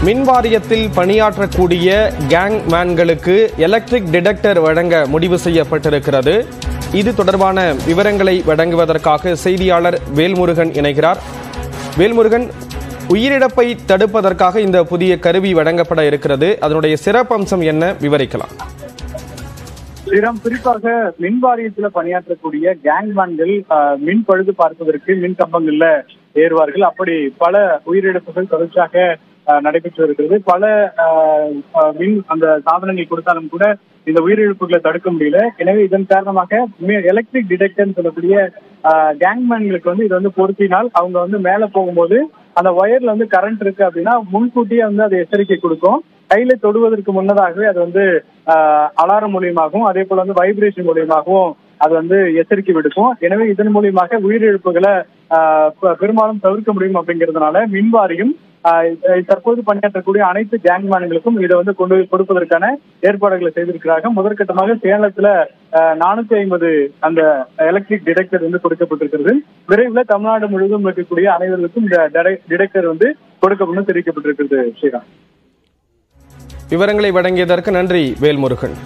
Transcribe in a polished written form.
மின் வாரியத்தில் பணியாற்றக்கூடிய கேங் மேன்களுக்கு எலக்ட்ரிக் டிடெக்டர் வழங்க முடிவு செய்யப்பட்டிருக்கிறது. இது தொடர்பான விவரங்களை வழங்குவதற்காக செய்தியாளர் வேல்முருகன் இணைகிறார். வேல்முருகன், உயிரிழப்பை தடுப்பதற்காக இந்த புதிய கருவி வழங்கப்பட இருக்கிறது. அதனுடைய சிறப்பம்சம் என்ன, விவரிக்கலாம்? குறிப்பாக மின் வாரியத்தில் பணியாற்றக்கூடிய கேங்மேன்கள் மின் பழுது பார்ப்பதற்கு மின் கம்பங்கள்ல ஏறுவார்கள். அப்படி பல உயிரிழப்புகள் தொடர்ச்சியாக நடைபெற்று வருகிறது. பல மின் அந்த சாதனங்கள் கொடுத்தாலும் கூட இந்த உயிரிழப்புகளை தடுக்க முடியல. எனவே இதன் காரணமாக எலக்ட்ரிக் டிடெக்டர் சொல்லக்கூடிய கேங்மேன்களுக்கு இது பொருத்தினால் அவங்க மேல போகும்போது அந்த ஒயர்ல கரண்ட் இருக்கு அப்படின்னா முன்கூட்டியே அது எச்சரிக்கை கொடுக்கும். கையில தொடுவதற்கு முன்னதாகவே அது அலாரம் மூலியமாகவும் அதே போல வைப்ரேஷன் மூலியமாகவும் அது எச்சரிக்கை விடுக்கும். எனவே இதன் மூலியமாக உயிரிழப்புகளை பெரும்பாலும் தவிர்க்க முடியும். அப்படிங்கிறதுனால மின்வாரியம் தற்போது பணியாற்றக்கூடிய அனைத்து கேங்மேன்களுக்கும் இதை கொண்டு கொடுப்பதற்கான ஏற்பாடுகளை செய்திருக்கிறார்கள். முதற்கட்டமாக சேலத்துல 450 அந்த எலக்ட்ரிக் டிடெக்டர் கொடுக்கப்பட்டிருக்கிறது. விரைவில் தமிழ்நாடு முழுவதும் இருக்கக்கூடிய அனைவருக்கும் இந்த டிடெக்டர் கொடுக்கப்படும் தெரிவிக்கப்பட்டிருக்கிறது. ஸ்ரீராம், விவரங்களை வழங்கியதற்கு நன்றி வேல்முருகன்.